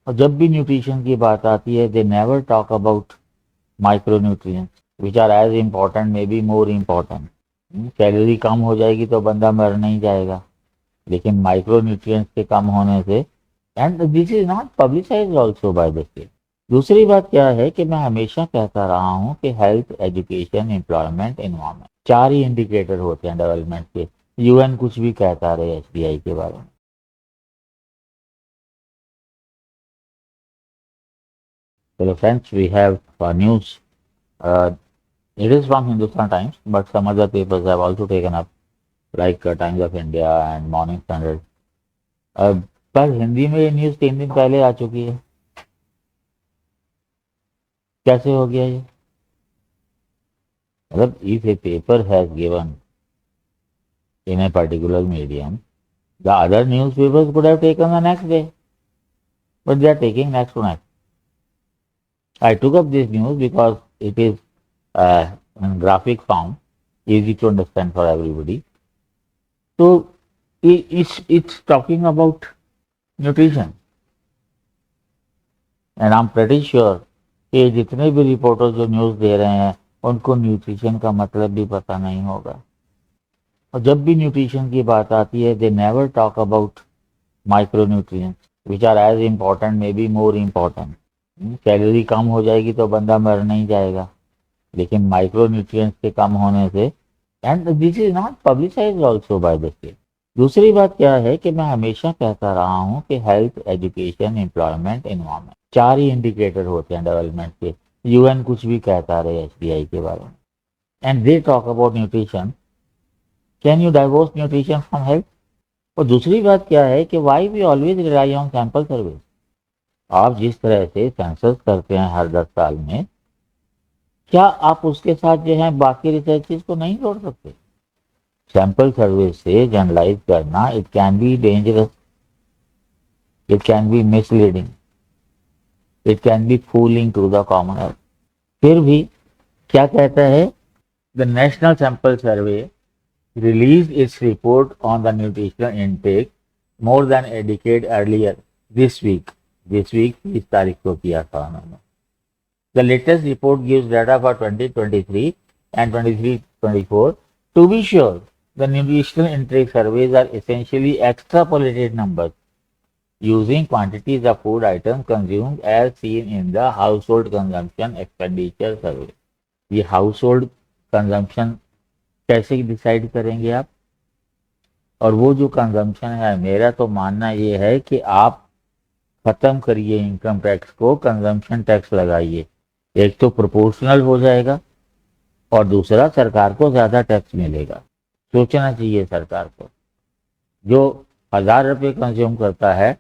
और जब भी न्यूट्रिशन की बात आती है they never talk about micronutrients which are as important may be more important. Calorie कम हो जाएगी तो बंदा मर नहीं जाएगा, लेकिन माइक्रोन्यूट्रिएंट्स के कम होने से, and this is not publicised also by the state. दूसरी बात क्या है कि मैं हमेशा कहता रहा हूँ कि हेल्थ, एजुकेशन, एम्प्लॉयमेंट, एनवायरमेंट, चार ही इंडिकेटर होते हैं डेवलपमेंट के। यूएन कुछ भी कहता रहे एचडीआई के बारे में। चलो friends, we have news. It is from Hindustan Times, but some other papers have also taken up, like Times of India and Morning Standard. Uh, पर हिंदी में ये न्यूज़ 3 दिन पहले आ चुकी है, कैसे हो गया ये? मतलब if a paper has given in a particular medium, the other newspapers could have taken the next day, but they are taking next to next. I took up this news because it is in graphic form, easy to understand for everybody. So it's talking about nutrition. And I am pretty sure कि जितने भी reporter जो news दे रहे हैं उनको nutrition का मतलब भी पता नहीं होगा। और जब भी न्यूट्रिशन की बात आती है they never talk about micronutrients which are as important may be more important. Calorie कम हो जाएगी तो बंदा मर नहीं जाएगा, लेकिन माइक्रोन्यूट्रिएंट्स के कम होने से, and this is not publicised also by the state. दूसरी बात क्या है कि मैं हमेशा कहता रहा हूँ कि हेल्थ, एजुकेशन, एम्प्लॉयमेंट, एनवायरमेंट, चार ही इंडिकेटर होते हैं डेवलपमेंट के। यूएन कुछ भी कहता रहे एचडीआई के बारे में, and they talk about nutrition. Can you divorce nutrition from health? और दूसरी बात क्या है कि why we always rely on sample survey. आप जिस तरह से सेंसस करते हैं हर 10 साल में, क्या आप उसके साथ जो है बाकी रिसर्चेस को नहीं जोड़ सकते? सैंपल सर्वे से जनरलाइज करना, it can be dangerous, it can be misleading, it can be fooling to the commoner. फिर भी क्या कहता है the national sample survey release its report on the nutritional intake more than a decade earlier this week 30 तारीख को किया था उन्होंने। The latest report gives data for 2023 and 23-24। To be sure the nutritional intake surveys are essentially extrapolated numbers using quantities of food items consumed as seen in the household consumption expenditure survey। ये house hold consumption कैसे decide करेंगे आप? और वो जो consumption है, मेरा तो मानना ये है कि आप खत्म करिए इनकम टैक्स को, कंजम्पशन टैक्स लगाइए। एक तो प्रोपोर्शनल हो जाएगा और दूसरा सरकार को ज्यादा टैक्स मिलेगा। सोचना चाहिए सरकार को। जो 1000 रुपये कंज्यूम करता है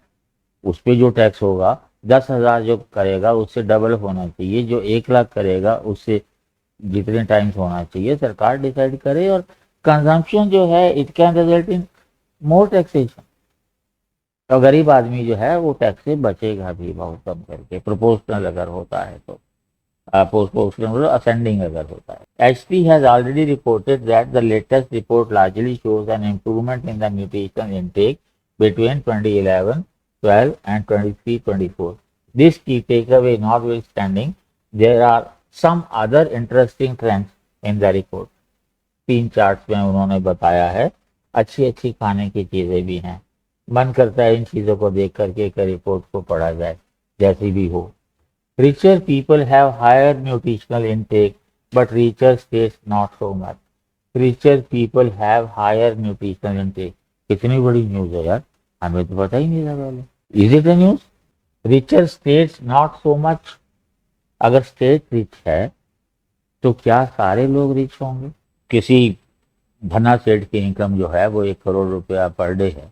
उस पर जो टैक्स होगा, 10,000 जो करेगा उससे डबल होना चाहिए, जो 1 लाख करेगा उससे जितने टाइम्स होना चाहिए। सरकार डिसाइड करे, और कंजम्पशन जो है it can result in more taxation. तो गरीब आदमी जो है वो टैक्स से बचेगा भी बहुत कम करके, प्रोपोर्शनल अगर होता है तो। प्रोपोर्शनल असेंडिंग अगर होता है। HP has already reported that the latest report largely shows an improvement in the nutrition intake between 2011 12 and 23-24। This key takeaway notwithstanding, there are some other interesting trends in the report। 3 charts में उन्होंने बताया है, अच्छी अच्छी खाने की चीजें भी हैं। मन करता है इन चीजों को देख करके एक रिपोर्ट को पढ़ा जाए, जैसी भी हो। Richer people have higher nutritional intake, but richer states not so much। Richer people have higher nutritional intake। कितनी बड़ी न्यूज है यार, हमें तो पता ही नहीं था पहले। Is it a news? Richer states not so much. अगर स्टेट रिच है तो क्या सारे लोग रिच होंगे? किसी धना सेठ की इनकम जो है वो 1 करोड़ रुपया पर डे है,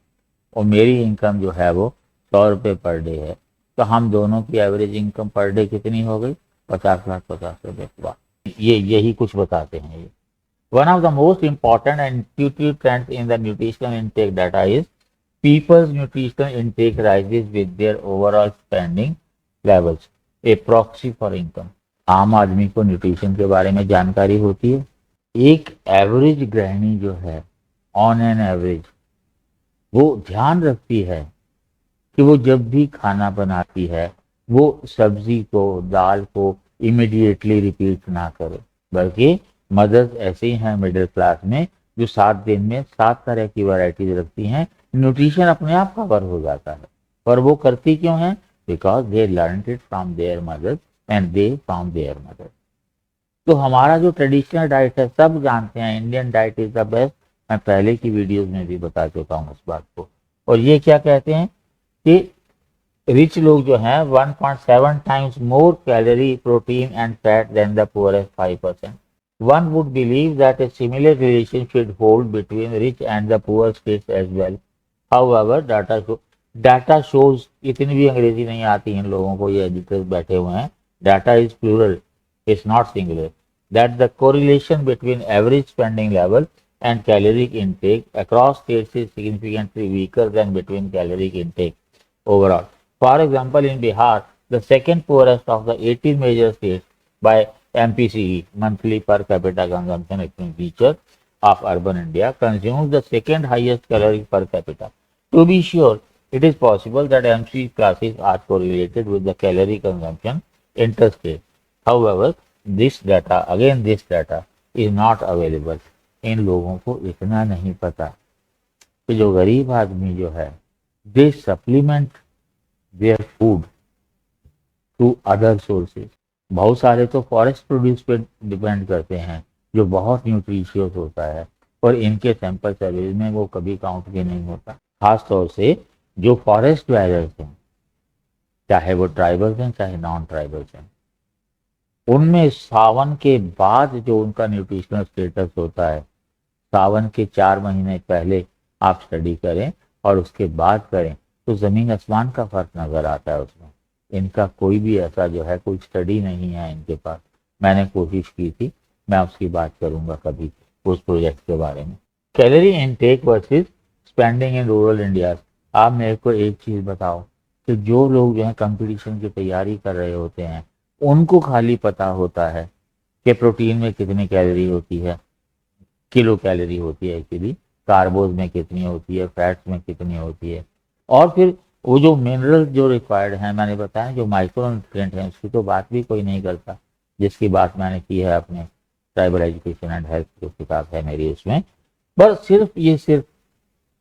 और मेरी इनकम जो है वो 100 रुपये पर डे है, तो हम दोनों की एवरेज इनकम पर डे कितनी हो गई? 50 लाख 50 रुपये। वाह, ये यही कुछ बताते हैं ये। One of the most important and intuitive trends in the nutritional intake data is people's nutritional intake rises with their overall spending levels, a proxy for income। आम आदमी को न्यूट्रिशन के बारे में जानकारी होती है। एक एवरेज गृहिणी जो है, ऑन एन एवरेज, वो ध्यान रखती है कि वो जब भी खाना बनाती है वो सब्जी को, दाल को इमीडिएटली रिपीट ना करे, बल्कि मदर्स ऐसे ही हैं मिडिल क्लास में जो 7 दिन में 7 तरह की वैरायटीज रखती हैं, न्यूट्रिशन अपने आप कवर हो जाता है। पर वो करती क्यों हैं? Because they learn it from there mother and they from there mother. तो हमारा जो ट्रेडिशनल डाइट है, सब जानते हैं Indian diet is the best. मैं पहले की वीडियोस में भी बता चुका हूँ इस बात को। और ये क्या कहते हैं कि रिच लोग जो हैं 1.7 times more calorie, protein and fat than the poorest 5%। One would believe that a similar relation should hold between rich and the poor states as well. However, data shows, इतनी भी अंग्रेजी नहीं आती इन लोगों को, ये एडिटर्स बैठे हुए हैं, data is plural, it's not singular, that the correlation between average spending level and caloric intake across states is significantly weaker than between caloric intake overall. For example, in Bihar, the second poorest of the 18 major states by MPCE, monthly per capita consumption expenditure of urban India, consumes the second highest calorie per capita. To be sure, it is possible that MC classes are correlated with the calorie consumption interstate. However, this data is not available. इन लोगों को इतना नहीं पता कि जो गरीब आदमी जो है, they supplement their food to other sources. बहुत सारे तो फॉरेस्ट प्रोड्यूस पे डिपेंड करते हैं जो बहुत न्यूट्रिशियस होता है, और इनके सैंपल सर्विस में वो कभी काउंट भी नहीं होता। खास तौर से जो फॉरेस्ट ड्वेलर्स हैं, चाहे वो ट्राइबल्स हैं चाहे नॉन ट्राइबल्स हैं, उनमें सावन के बाद जो उनका न्यूट्रिशनल स्टेटस होता है, सावन के 4 महीने पहले आप स्टडी करें और उसके बाद करें तो जमीन आसमान का फर्क नजर आता है उसमें। इनका कोई भी ऐसा जो है कोई स्टडी नहीं है इनके पास। मैंने कोशिश की थी, मैं उसकी बात करूंगा कभी उस प्रोजेक्ट के बारे में। Calorie intake versus spending in rural India. आप मेरे को एक चीज बताओ कि जो लोग जो है कंपटीशन की तैयारी कर रहे होते हैं, उनको खाली पता होता है कि प्रोटीन में कितनी कैलोरी होती है, किलो कैलोरी होती है एक्चुअली, कार्बोज में कितनी होती है, फैट्स में कितनी होती है, और फिर वो जो मिनरल जो रिक्वायर्ड है, मैंने बताया जो माइक्रो न्यूट्रिएंट है, उसकी तो बात भी कोई नहीं करता, जिसकी बात मैंने की है अपने ट्राइबल एजुकेशन एंड हेल्थ जो किताब है मेरी उसमें। बस सिर्फ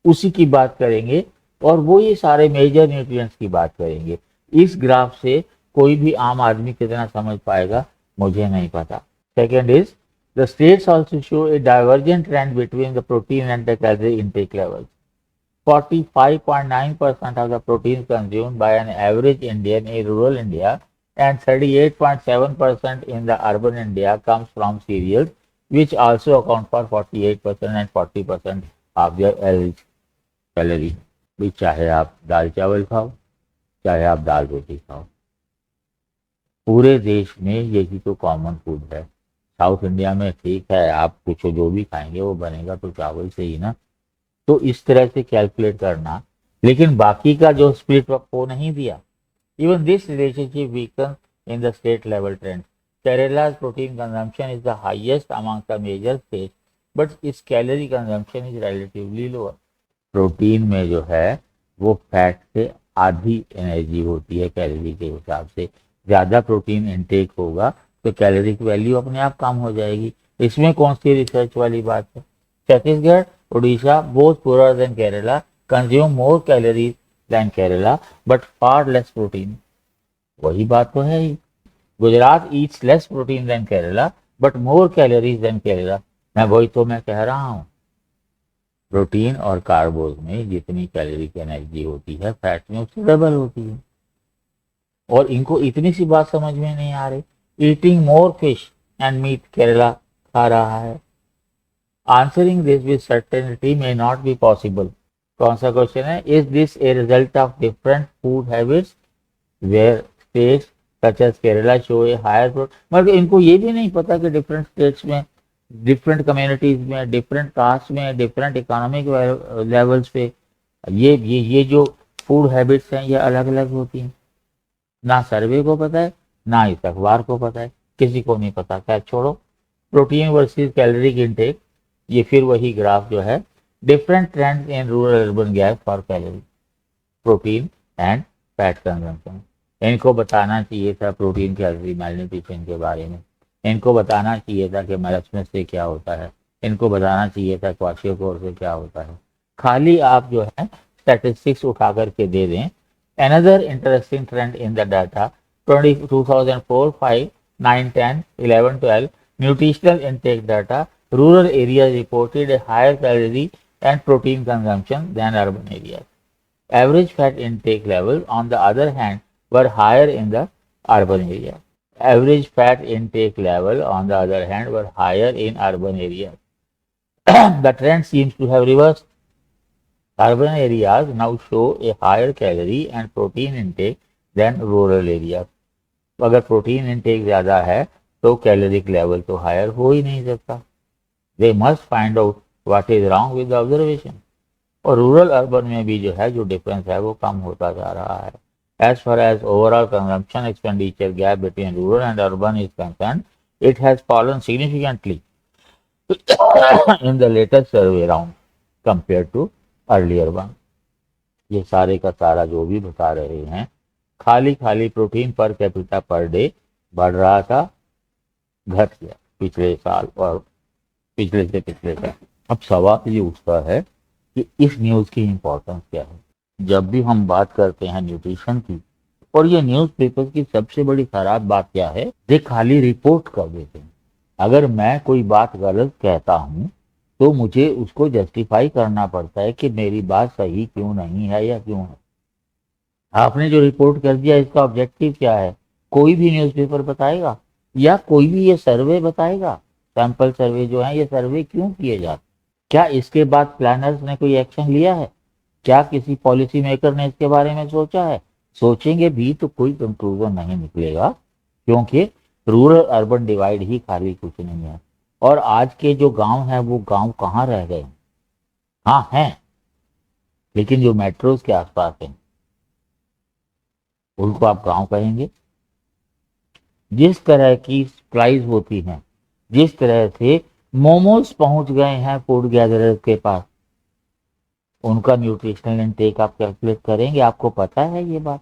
उसी की बात करेंगे और वो ये सारे मेजर न्यूट्रिएंट्स की बात करेंगे। इस ग्राफ से कोई भी आम आदमी कितना समझ पाएगा मुझे नहीं पता। Second is the states also show a divergent trend between the protein and the calorie intake levels. 45.9% of the protein consumed by an average Indian in rural India and 38.7% in the urban India comes from cereals, which also account for 48% and 40% of their average calorie. भी चाहे आप दाल चावल खाओ, चाहे आप दाल रोटी खाओ, पूरे देश में यही तो कॉमन फूड है। साउथ इंडिया में ठीक है, आप कुछ जो भी खाएंगे वो बनेगा तो चावल से ही ना, तो इस तरह से कैलकुलेट करना, लेकिन बाकी का जो स्प्लिट वो नहीं दिया। Even this relationship weaken in the state level trend. Kerala's protein consumption is the highest among the major states, but its calorie consumption is relatively lower. Protein में जो है वो फैट से आधी एनर्जी होती है कैलोरी के हिसाब से। ज्यादा प्रोटीन इनटेक होगा तो कैलोरी की वैल्यू अपने आप कम हो जाएगी। इसमें कौन सी रिसर्च वाली बात है? Chhattisgarh, Orissa, both poor than Kerala, consume more calories than Kerala but far less protein. वही बात तो है ही। Gujarat eats less protein than Kerala but more calories than Kerala. मैं कह रहा हूँ, प्रोटीन और कार्बोज में जितनी कैलोरी की एनर्जी होती है, फैट में उससे डबल होती है। और इनको इतनी सी बात समझ में नहीं आ रही। Eating more fish and meat Kerala खा रहा है। Answering this with certainty may not be possible. कौन सा क्वेश्चन है? Is this a result of different food habits where states such as Kerala show a higher protein. मतलब इनको ये भी नहीं पता कि डिफरेंट स्टेट्स में, डिफरेंट कम्युनिटीज में, डिफरेंट कास्ट में, डिफरेंट इकोनॉमिक लेवल्स पे ये जो फूड हैबिट्स हैं ये अलग अलग होती हैं। ना सर्वे को पता है, ना इस अखबार को पता है, किसी को नहीं पता। खैर छोड़ो। प्रोटीन वर्सेस कैलोरी इनटेक, ये फिर वही ग्राफ जो है, different trends in rural urban gap for calorie, protein and fat consumption. इनको बताना चाहिए था प्रोटीन कैलोरी मेलन्यूट्रिशन के बारे में, इनको बताना चाहिए था कि मैरास्मस से क्या होता है, इनको बताना चाहिए था क्वाशियोकोर से क्या होता है। खाली आप जो है स्टैटिस्टिक्स उठा करके दे दें। Another interesting trend in the data 2004, 5, 9, 10, 11, 12 nutritional intake data, rural areas reported a higher calorie and protein consumption than urban areas. Average fat intake levels, on the other hand, were higher in the urban area. Average fat intake level, on the other hand, were higher in urban areas. The trend seems to have reversed. Urban areas now show a higher calorie and protein intake than rural areas. तो अगर protein intake ज्यादा है तो caloric level तो higher हो ही नहीं सकता। They must find out what is wrong with observation. और रूरल अर्बन में भी जो है जो डिफरेंस है वो कम होता जा रहा है। As far as overall consumption expenditure gap between rural and urban is concern, it has fallen significantly in the latest survey round compare to earlier one. ये सारे का सारा जो भी बता रहे हैं, खाली खाली protein per capita per day बढ़ रहा था, घट गया पिछले साल और पिछले से पिछले साल। अब सवाल ये उठता है कि इस न्यूज की इंपॉर्टेंस क्या है। जब भी हम बात करते हैं न्यूट्रिशन की, और ये न्यूज़पेपर की सबसे बड़ी खराब बात क्या है, ये खाली रिपोर्ट कर देते हैं। अगर मैं कोई बात गलत कहता हूं तो मुझे उसको जस्टिफाई करना पड़ता है कि मेरी बात सही क्यों नहीं है या क्यों है। आपने जो रिपोर्ट कर दिया इसका ऑब्जेक्टिव क्या है, कोई भी न्यूज़पेपर बताएगा या कोई भी ये सर्वे बताएगा? सैंपल सर्वे जो है ये सर्वे क्यों किए जाते? क्या इसके बाद प्लानर्स ने कोई एक्शन लिया है? क्या किसी पॉलिसी मेकर ने इसके बारे में सोचा है? सोचेंगे भी तो कोई कंक्लूजन नहीं निकलेगा, क्योंकि रूरल अर्बन डिवाइड ही खाली कुछ नहीं है। और आज के जो गांव है वो गांव कहाँ रह गए? हाँ हैं, लेकिन जो मेट्रोज के आसपास हैं उनको आप गांव कहेंगे? जिस तरह की सप्लाईज होती हैं, जिस तरह से मोमोज पहुंच गए हैं फूड गैदरर्स के पास, उनका न्यूट्रिशनल इनटेक आप कैलकुलेट करेंगे? आपको पता है ये बात?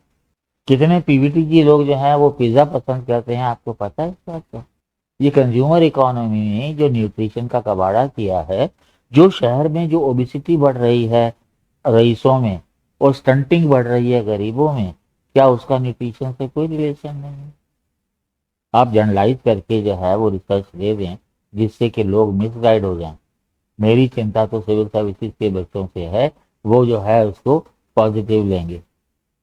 कितने पीवीटीजी लोग जो हैं वो पिज्जा पसंद करते हैं, आपको पता है इस बात का? ये कंज्यूमर इकोनॉमी ने जो न्यूट्रिशन का कबाड़ा किया है, जो शहर में जो ओबिसिटी बढ़ रही है रईसों में और स्टंटिंग बढ़ रही है गरीबों में, क्या उसका न्यूट्रिशन से कोई रिलेशन नहीं है? आप जनरलाइज करके जो है वो रिसर्च दे दें जिससे कि लोग मिसगाइड हो जाएं। मेरी चिंता तो सिविल सर्विसेज के बच्चों से है, वो जो है उसको पॉजिटिव लेंगे।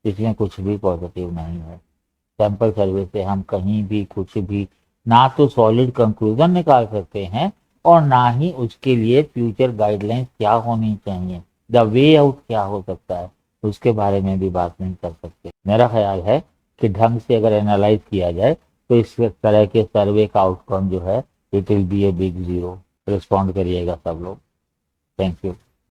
इसमें कुछ भी पॉजिटिव नहीं है। सैंपल सर्वे से हम कहीं भी कुछ भी ना तो सॉलिड कंक्लूजन निकाल सकते हैं और ना ही उसके लिए फ्यूचर गाइडलाइंस क्या होनी चाहिए, द वे आउट क्या हो सकता है, उसके बारे में भी बात नहीं कर सकते। मेरा ख्याल है कि ढंग से अगर एनालाइज किया जाए तो इस तरह के सर्वे का आउटकम जो है it will be a big zero. Respond करिएगा सब लोग। Thank you.